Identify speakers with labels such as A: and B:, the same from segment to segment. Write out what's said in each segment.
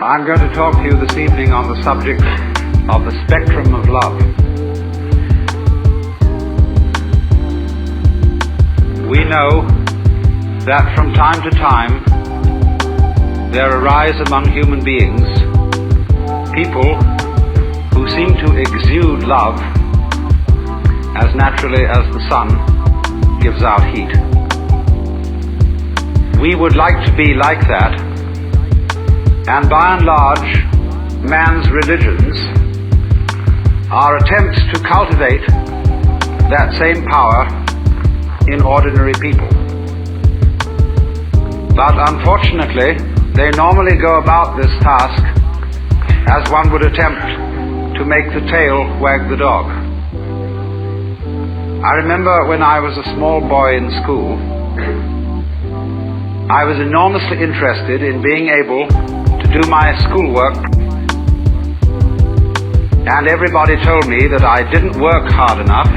A: I'm going to talk to you this evening on the subject of the spectrum of love. We know that from time to time there arise among human beings people who seem to exude love as naturally as the sun gives out heat. We would like to be like that, and by and large, man's religions are attempts to cultivate that same power in ordinary people. But unfortunately, they normally go about this task as one would attempt to make the tail wag the dog. I remember when I was a small boy in school, I was enormously interested in being able to do my schoolwork, and everybody told me that I didn't work hard enough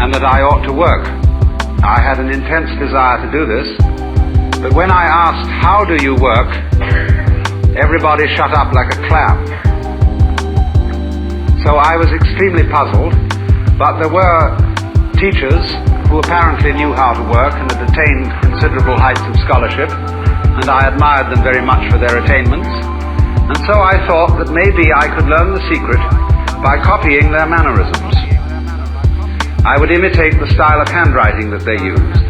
A: and that I ought to work. I had an intense desire to do this, but when I asked, "How do you work?" everybody shut up like a clam. So I was extremely puzzled, but there were teachers who apparently knew how to work and had attained considerable heights of scholarship, and I admired them very much for their attainments. And so I thought that maybe I could learn the secret by copying their mannerisms. I would imitate the style of handwriting that they used.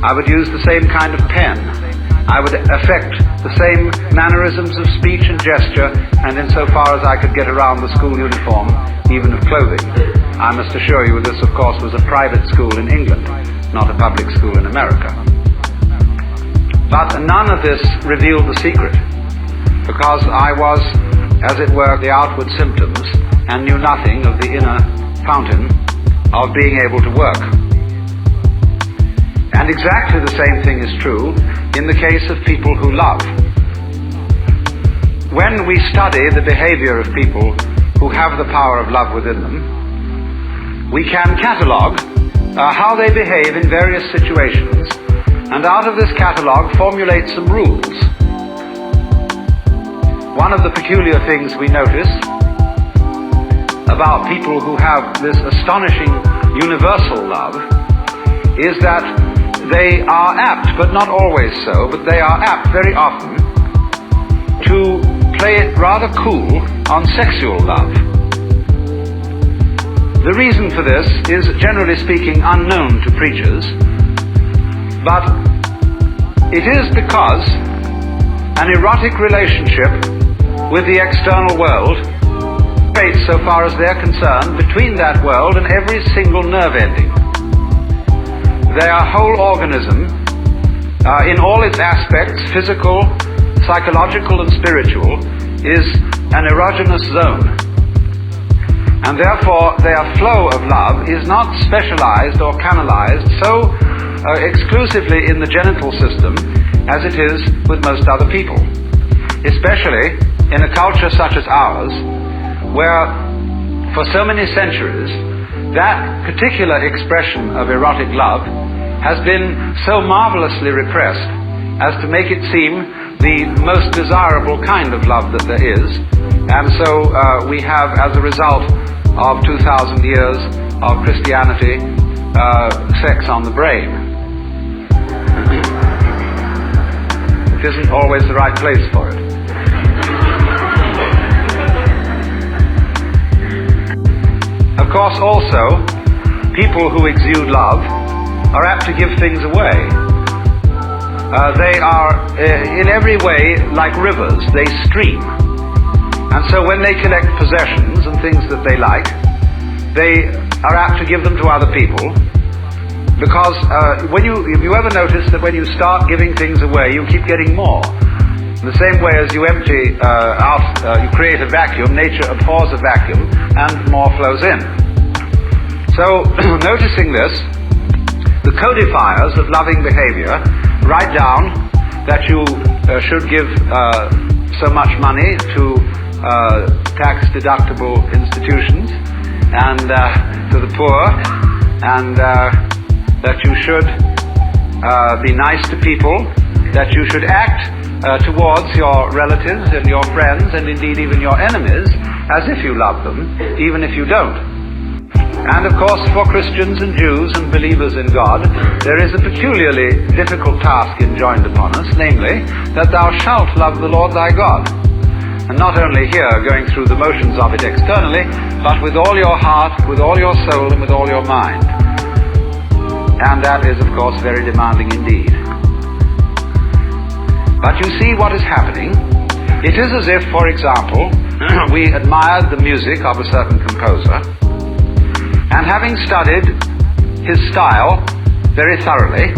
A: I would use the same kind of pen. I would affect the same mannerisms of speech and gesture, and insofar as I could get around the school uniform, even of clothing. I must assure you this, of course, was a private school in England, not a public school in America. But none of this revealed the secret, because I was, as it were, the outward symptoms and knew nothing of the inner fountain of being able to work. And exactly the same thing is true in the case of people who love. When we study the behavior of people who have the power of love within them, we can catalogue how they behave in various situations, and out of this catalogue formulate some rules. One of the peculiar things we notice about people who have this astonishing universal love is that they are apt, but not always so, but they are apt very often to play it rather cool on sexual love. The reason for this is, generally speaking, unknown to preachers, but it is because an erotic relationship with the external world operates, so far as they're concerned, between that world and every single nerve ending. Their whole organism, in all its aspects, physical, psychological and spiritual, is an erogenous zone. And therefore their flow of love is not specialized or canalized so exclusively in the genital system as it is with most other people. Especially in a culture such as ours, where for so many centuries that particular expression of erotic love has been so marvelously repressed as to make it seem the most desirable kind of love that there is. And so we have, as a result of 2,000 years of Christianity, sex on the brain. It isn't always the right place for it. Of course, also, people who exude love are apt to give things away. They are, in every way, like rivers. They stream. And so when they collect possessions and things that they like, they are apt to give them to other people, because if you ever notice that when you start giving things away, you keep getting more. In the same way as you empty out, you create a vacuum, nature abhors a vacuum, and more flows in. So, noticing this, the codifiers of loving behavior write down that you should give so much money to tax-deductible institutions and to the poor, and that you should be nice to people, that you should act towards your relatives and your friends and indeed even your enemies as if you love them, even if you don't. And of course, for Christians and Jews and believers in God, there is a peculiarly difficult task enjoined upon us, namely, that thou shalt love the Lord thy God. And not only here, going through the motions of it externally, but with all your heart, with all your soul, and with all your mind. And that is, of course, very demanding indeed. But you see what is happening. It is as if, for example, we admired the music of a certain composer, and having studied his style very thoroughly,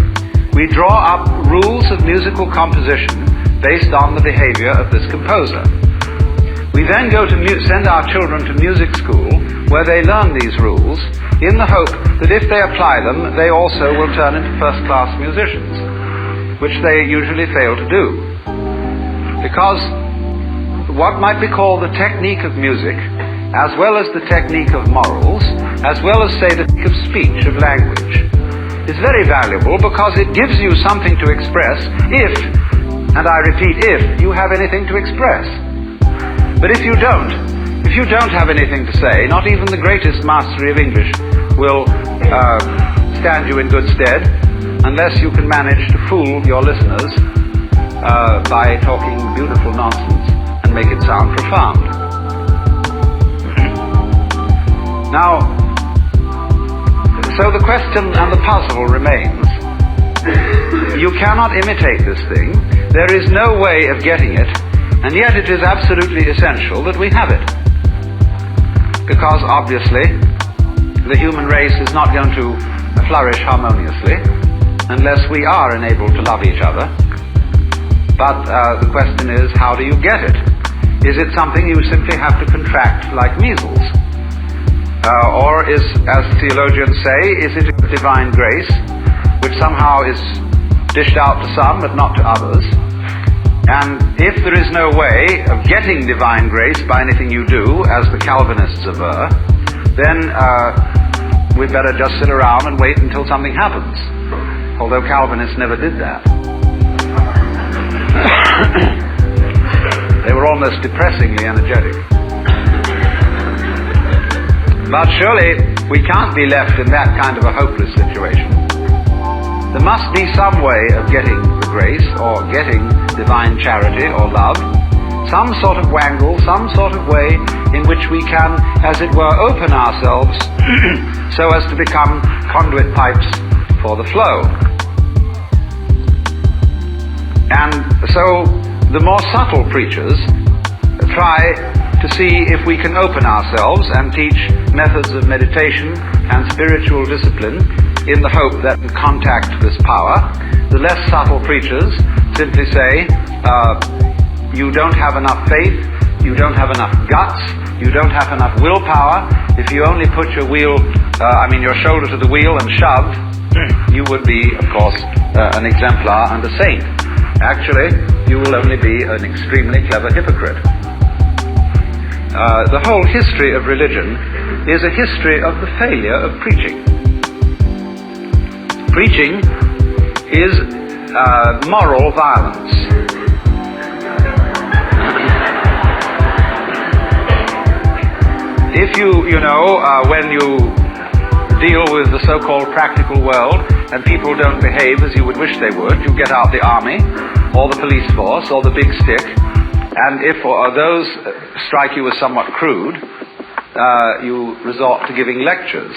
A: we draw up rules of musical composition based on the behavior of this composer. We then go to send our children to music school, where they learn these rules, in the hope that if they apply them, they also will turn into first-class musicians, which they usually fail to do. Because what might be called the technique of music, as well as the technique of morals, as well as, say, the technique of speech, of language, is very valuable because it gives you something to express if, and I repeat, if you have anything to express. But if you don't have anything to say, not even the greatest mastery of English will stand you in good stead, unless you can manage to fool your listeners by talking beautiful nonsense and make it sound profound. Now, so the question and the puzzle remains. You cannot imitate this thing. There is no way of getting it, and yet it is absolutely essential that we have it. Because obviously, the human race is not going to flourish harmoniously unless we are enabled to love each other. But the question is, how do you get it? Is it something you simply have to contract like measles? Or is, as theologians say, is it a divine grace, which somehow is dished out to some but not to others? And if there is no way of getting divine grace by anything you do, as the Calvinists aver, then we'd better just sit around and wait until something happens. Although Calvinists never did that. They were almost depressingly energetic. But surely we can't be left in that kind of a hopeless situation. There must be some way of getting the grace, or getting divine charity or love, some sort of wangle, some sort of way in which we can, as it were, open ourselves so as to become conduit pipes for the flow. And so the more subtle preachers try to see if we can open ourselves and teach methods of meditation and spiritual discipline in the hope that we contact this power. The less subtle preachers simply say, you don't have enough faith, you don't have enough guts, you don't have enough willpower. If you only put your shoulder to the wheel and shove, you would be, of course, an exemplar and a saint. Actually, you will only be an extremely clever hypocrite. The whole history of religion is a history of the failure of preaching. Preaching is moral violence. If when you deal with the so-called practical world and people don't behave as you would wish they would, you get out the army or the police force or the big stick, and if those strike you as somewhat crude, you resort to giving lectures.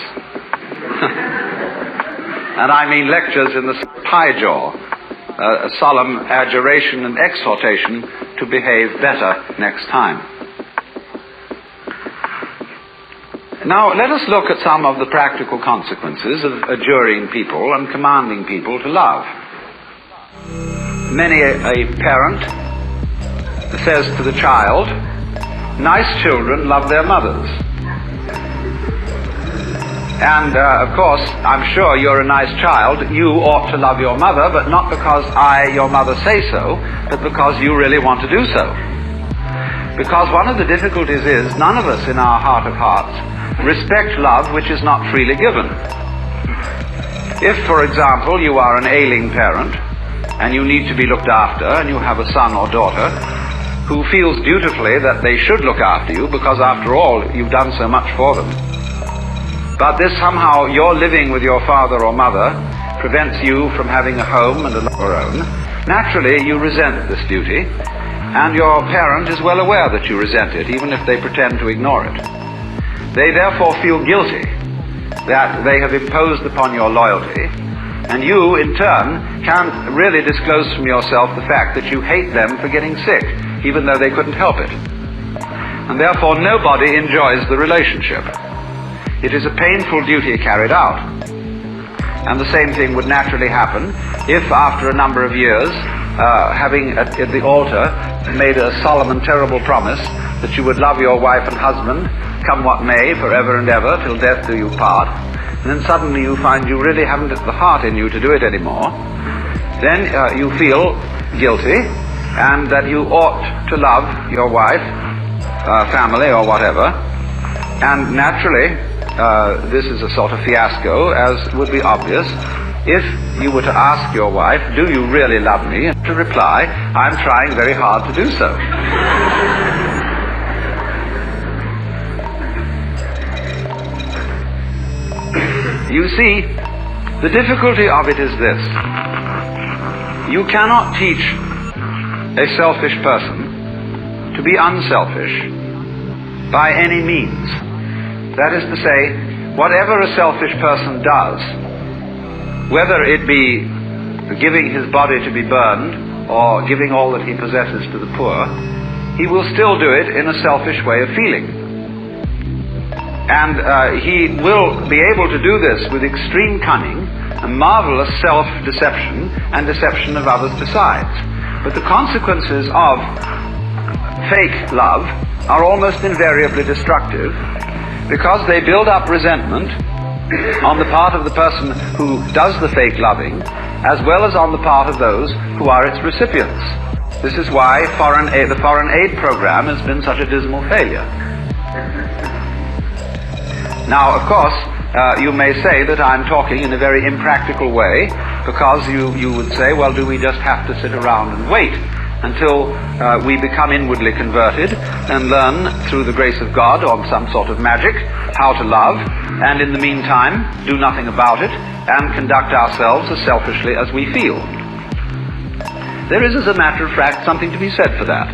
A: And I mean lectures in the high jaw, a solemn adjuration and exhortation to behave better next time. Now, let us look at some of the practical consequences of adjuring people and commanding people to love. Many a parent says to the child, nice children love their mothers. And, of course, I'm sure you're a nice child. You ought to love your mother, but not because I, your mother, say so, but because you really want to do so. Because one of the difficulties is none of us in our heart of hearts respect love which is not freely given. If, for example, you are an ailing parent, and you need to be looked after, and you have a son or daughter who feels dutifully that they should look after you because after all you've done so much for them. But this somehow, your living with your father or mother prevents you from having a home and a life of your own. Naturally you resent this duty, and your parent is well aware that you resent it, even if they pretend to ignore it. They therefore feel guilty that they have imposed upon your loyalty, and you, in turn, can't really disclose from yourself the fact that you hate them for getting sick, even though they couldn't help it. And therefore nobody enjoys the relationship. It is a painful duty carried out. And the same thing would naturally happen if, after a number of years, having at the altar made a solemn and terrible promise that you would love your wife and husband, come what may, forever and ever, till death do you part, and then suddenly you find you really haven't the heart in you to do it anymore, then you feel guilty, and that you ought to love your wife, family, or whatever, and naturally, this is a sort of fiasco, as would be obvious, if you were to ask your wife, do you really love me? And to reply, I'm trying very hard to do so. You see, the difficulty of it is this. You cannot teach a selfish person to be unselfish by any means. That is to say, whatever a selfish person does, whether it be giving his body to be burned or giving all that he possesses to the poor, he will still do it in a selfish way of feeling. And he will be able to do this with extreme cunning and marvelous self-deception and deception of others besides. But the consequences of fake love are almost invariably destructive, because they build up resentment on the part of the person who does the fake loving, as well as on the part of those who are its recipients. This is why the foreign aid program has been such a dismal failure. Now, of course, you may say that I'm talking in a very impractical way, because you would say, well, do we just have to sit around and wait until we become inwardly converted and learn through the grace of God, or some sort of magic, how to love, and in the meantime do nothing about it and conduct ourselves as selfishly as we feel? There is, as a matter of fact, something to be said for that.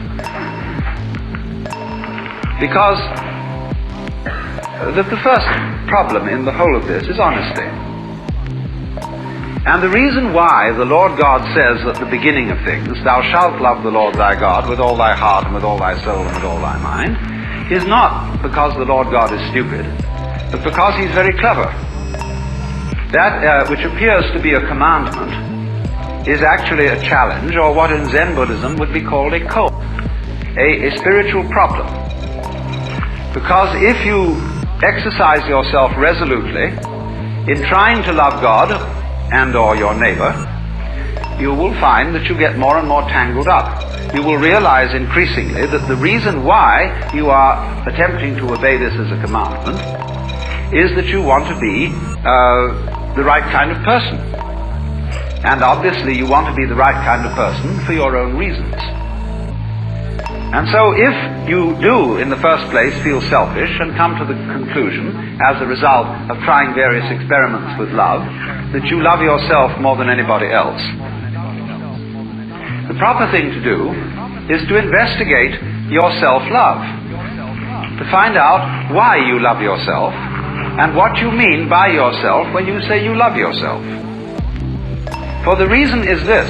A: Because the first problem in the whole of this is honesty. And the reason why the Lord God says at the beginning of things, thou shalt love the Lord thy God with all thy heart and with all thy soul and with all thy mind, is not because the Lord God is stupid, but because he's very clever. That which appears to be a commandment is actually a challenge, or what in Zen Buddhism would be called a code, a spiritual problem. Because if you exercise yourself resolutely in trying to love God and or your neighbor, you will find that you get more and more tangled up. You will realize increasingly that the reason why you are attempting to obey this as a commandment is that you want to be the right kind of person. And obviously you want to be the right kind of person for your own reasons. And so if you do, in the first place, feel selfish and come to the conclusion, as a result of trying various experiments with love, that you love yourself more than anybody else, the proper thing to do is to investigate your self-love, to find out why you love yourself and what you mean by yourself when you say you love yourself. For the reason is this: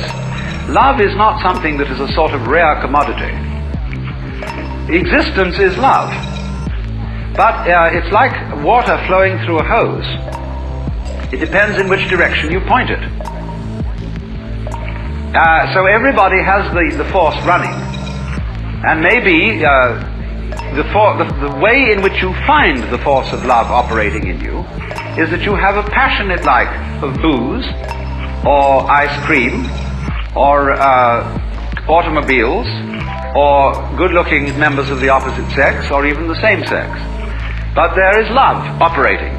A: love is not something that is a sort of rare commodity. Existence is love, but it's like water flowing through a hose. It depends in which direction you point it. So everybody has the force running, and maybe the way in which you find the force of love operating in you is that you have a passionate like of booze, or ice cream, or automobiles, or good-looking members of the opposite sex, or even the same sex. But there is love operating.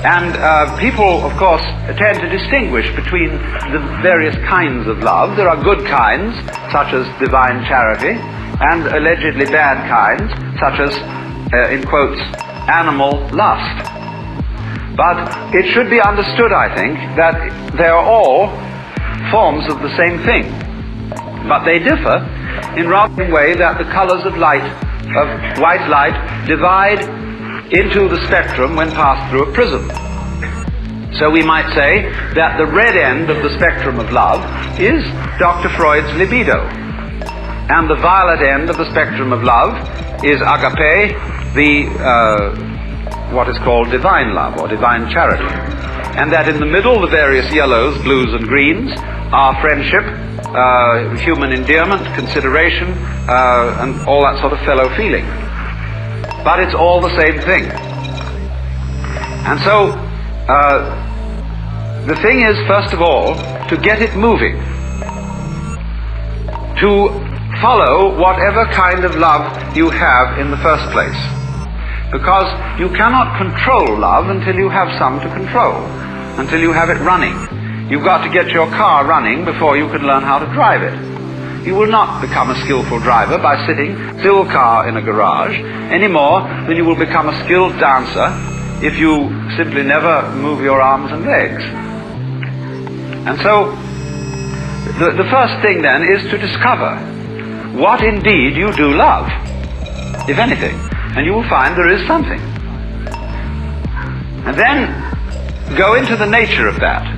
A: And people, of course, tend to distinguish between the various kinds of love. There are good kinds, such as divine charity, and allegedly bad kinds, such as, in quotes, animal lust. But it should be understood, I think, that they are all forms of the same thing. But they differ in rather a way that the colors of light, of white light, divide into the spectrum when passed through a prism. So we might say that the red end of the spectrum of love is Dr. Freud's libido, and the violet end of the spectrum of love is agape, the what is called divine love or divine charity, and that in the middle the various yellows, blues and greens are friendship, human endearment, consideration, and all that sort of fellow feeling. But it's all the same thing. And so, the thing is, first of all, to get it moving, to follow whatever kind of love you have in the first place. Because you cannot control love until you have some to control, until you have it running. You've got to get your car running before you can learn how to drive it. You will not become a skillful driver by sitting still car in a garage any more than you will become a skilled dancer if you simply never move your arms and legs. And so the first thing then is to discover what indeed you do love, if anything, and you will find there is something. And then go into the nature of that.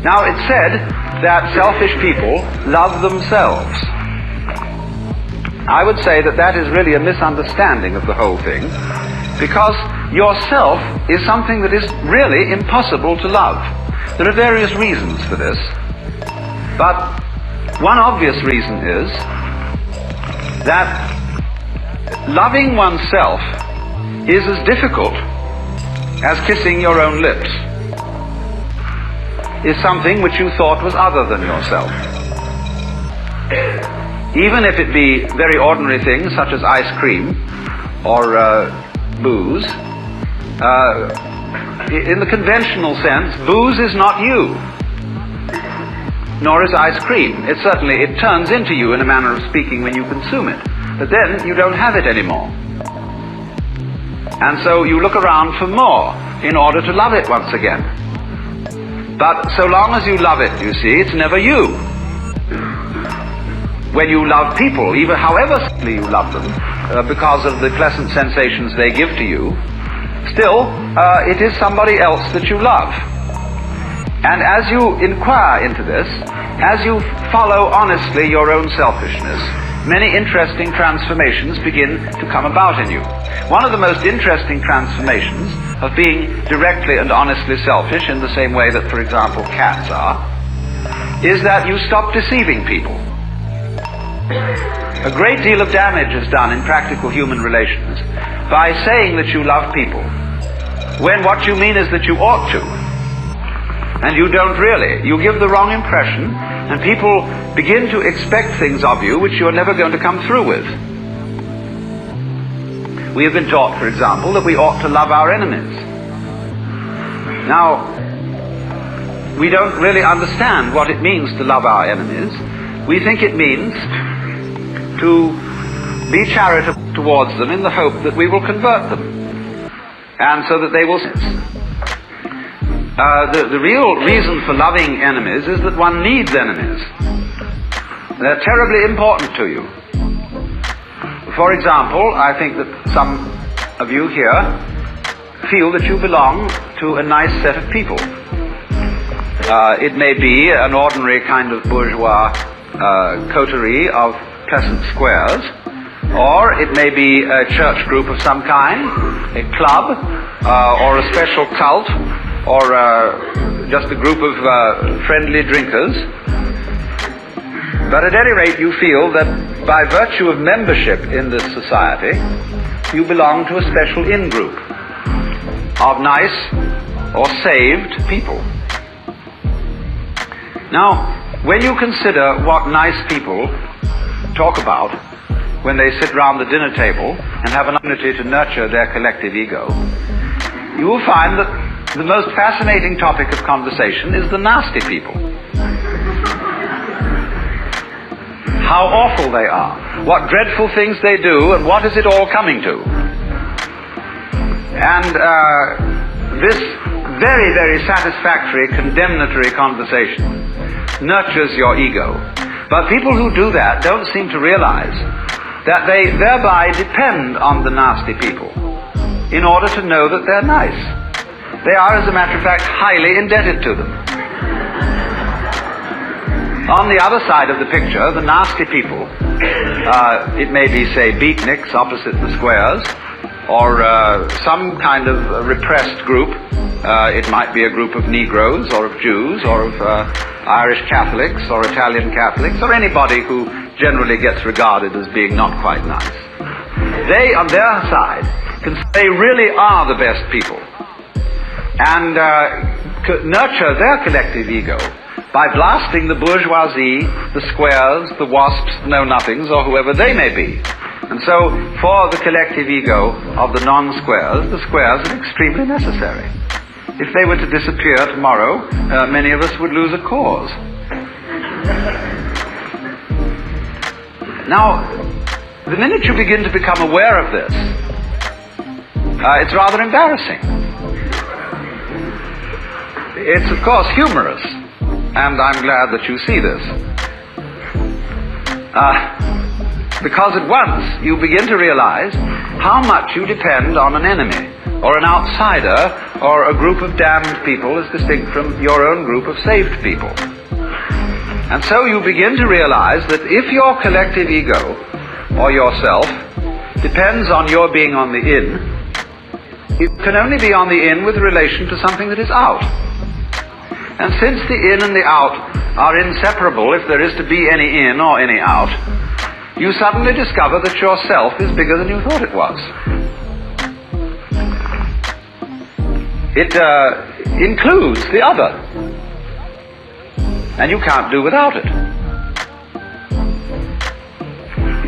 A: Now it's said that selfish people love themselves. I would say that that is really a misunderstanding of the whole thing, because yourself is something that is really impossible to love. There are various reasons for this, but one obvious reason is that loving oneself is as difficult as kissing your own lips, is something which you thought was other than yourself. Even if it be very ordinary things such as ice cream or booze, in the conventional sense, booze is not you, nor is ice cream. It turns into you in a manner of speaking when you consume it, but then you don't have it anymore. And so you look around for more in order to love it once again. But so long as you love it, you see, it's never you. When you love people, even however you love them, because of the pleasant sensations they give to you, still, it is somebody else that you love. And as you inquire into this, as you follow honestly your own selfishness, many interesting transformations begin to come about in you. One of the most interesting transformations of being directly and honestly selfish, in the same way that, for example, cats are, is that you stop deceiving people. A great deal of damage is done in practical human relations by saying that you love people, when what you mean is that you ought to, and you don't really. You give the wrong impression, and people begin to expect things of you which you're never going to come through with. We have been taught, for example, that we ought to love our enemies. Now, we don't really understand what it means to love our enemies. We think it means to be charitable towards them in the hope that we will convert them, and so that they will sense. The real reason for loving enemies is that one needs enemies. They're terribly important to you. For example, I think that some of you here feel that you belong to a nice set of people. It may be an ordinary kind of bourgeois coterie of pleasant squares, or it may be a church group of some kind, a club, or a special cult, or just a group of friendly drinkers. But at any rate, you feel that by virtue of membership in this society, you belong to a special in-group of nice or saved people. Now, when you consider what nice people talk about when they sit round the dinner table and have an opportunity to nurture their collective ego, you will find that the most fascinating topic of conversation is the nasty people. How awful they are, what dreadful things they do, and what is it all coming to. And this very, very satisfactory, condemnatory conversation nurtures your ego. But people who do that don't seem to realize that they thereby depend on the nasty people in order to know that they're nice. They are, as a matter of fact, highly indebted to them. On the other side of the picture, the nasty people, it may be, say, beatniks opposite the squares, or some kind of repressed group. It might be a group of Negroes, or of Jews, or of Irish Catholics, or Italian Catholics, or anybody who generally gets regarded as being not quite nice. They, on their side, they really are the best people, and nurture their collective ego by blasting the bourgeoisie, the squares, the wasps, the know-nothings, or whoever they may be. And so, for the collective ego of the non-squares, the squares are extremely necessary. If they were to disappear tomorrow, many of us would lose a cause. Now, the minute you begin to become aware of this, it's rather embarrassing. It's, of course, humorous, and I'm glad that you see this. Because at once you begin to realize how much you depend on an enemy, or an outsider, or a group of damned people as distinct from your own group of saved people. And so you begin to realize that if your collective ego, or yourself, depends on your being on the in, it can only be on the in with relation to something that is out. And since the in and the out are inseparable, if there is to be any in or any out, you suddenly discover that yourself is bigger than you thought it was. It includes the other, and you can't do without it.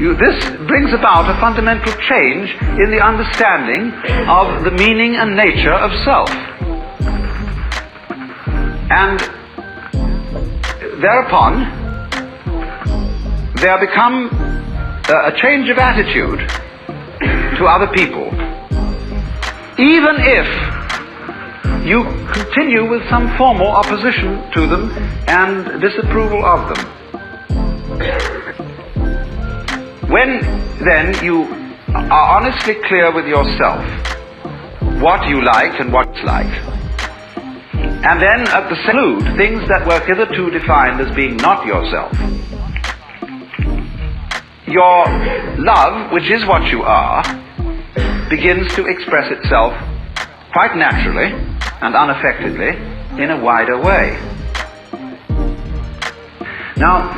A: This brings about a fundamental change in the understanding of the meaning and nature of self. And thereupon, there become a change of attitude to other people, even if you continue with some formal opposition to them and disapproval of them. When then you are honestly clear with yourself what you like and what's like, and then at the same time, things that were hitherto defined as being not yourself, your love, which is what you are, begins to express itself quite naturally and unaffectedly in a wider way. Now,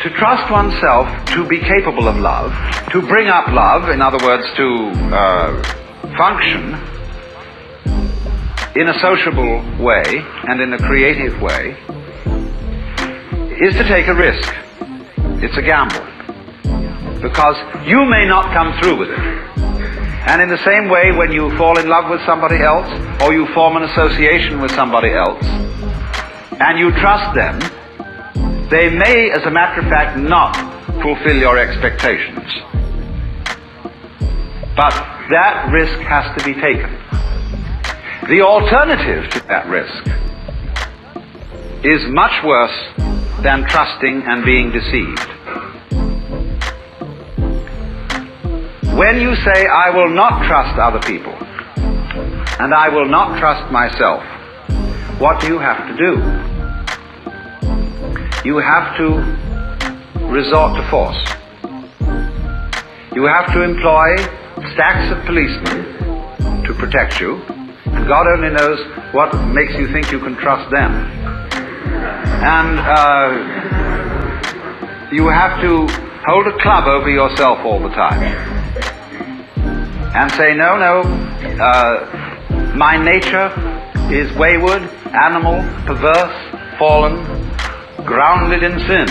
A: to trust oneself to be capable of love, to bring up love, in other words, to function in a sociable way and in a creative way, is to take a risk. It's a gamble. Because you may not come through with it. And in the same way, when you fall in love with somebody else, or you form an association with somebody else, and you trust them, they may, as a matter of fact, not fulfill your expectations. But that risk has to be taken. The alternative to that risk is much worse than trusting and being deceived. When you say, I will not trust other people, and I will not trust myself, what do you have to do? You have to resort to force. You have to employ stacks of policemen to protect you, and God only knows what makes you think you can trust them. And you have to hold a club over yourself all the time and say, no, my nature is wayward, animal, perverse, fallen, grounded in sin.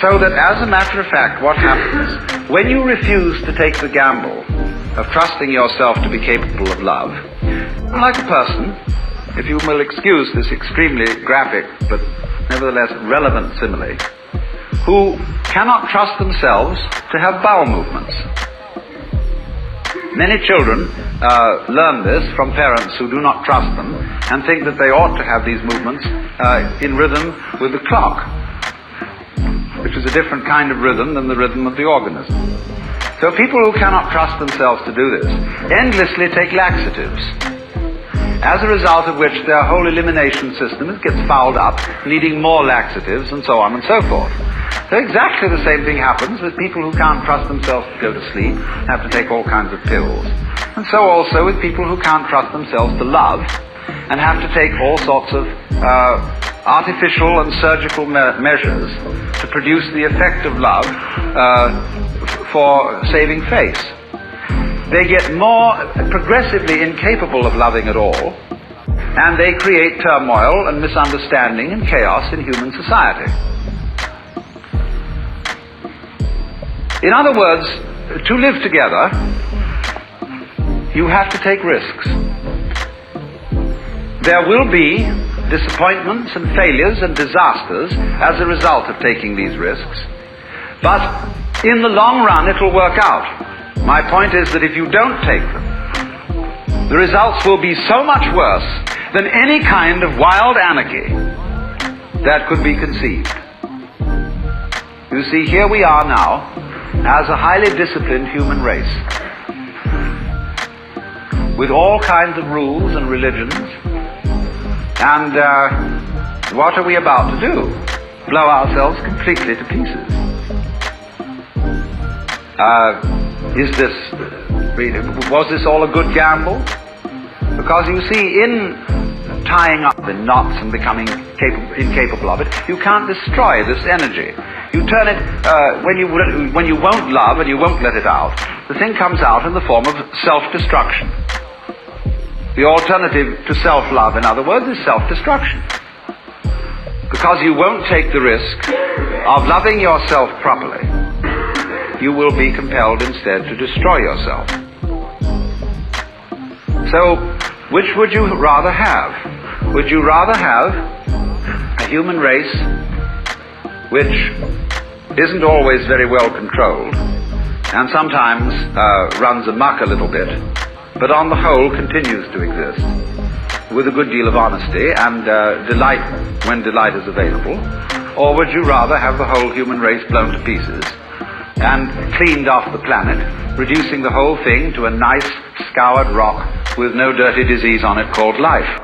A: So that, as a matter of fact, what happens when you refuse to take the gamble of trusting yourself to be capable of love, like a person, if you will excuse this extremely graphic but nevertheless relevant simile, who cannot trust themselves to have bowel movements. Many children learn this from parents who do not trust them and think that they ought to have these movements in rhythm with the clock, which is a different kind of rhythm than the rhythm of the organism. So people who cannot trust themselves to do this endlessly take laxatives, as a result of which their whole elimination system gets fouled up, needing more laxatives and so on and so forth. So exactly the same thing happens with people who can't trust themselves to go to sleep, have to take all kinds of pills. And so also with people who can't trust themselves to love, and have to take all sorts of artificial and surgical measures to produce the effect of love for saving face. They get more progressively incapable of loving at all, and they create turmoil and misunderstanding and chaos in human society. In other words, to live together, you have to take risks. There will be disappointments and failures and disasters as a result of taking these risks, but in the long run it will work out. My point is that if you don't take them, the results will be so much worse than any kind of wild anarchy that could be conceived. You see, here we are now as a highly disciplined human race, with all kinds of rules and religions, and what are we about to do? Blow ourselves completely to pieces. Was this all a good gamble? Because you see, in tying up in knots and becoming incapable of it, you can't destroy this energy. You turn it, when you won't love and you won't let it out, the thing comes out in the form of self-destruction. The alternative to self-love, in other words, is self-destruction. Because you won't take the risk of loving yourself properly, you will be compelled instead to destroy yourself. So, which would you rather have? Would you rather have a human race which isn't always very well controlled and sometimes runs amok a little bit, but on the whole continues to exist with a good deal of honesty and delight when delight is available? Or would you rather have the whole human race blown to pieces and cleaned off the planet, reducing the whole thing to a nice scoured rock with no dirty disease on it called life?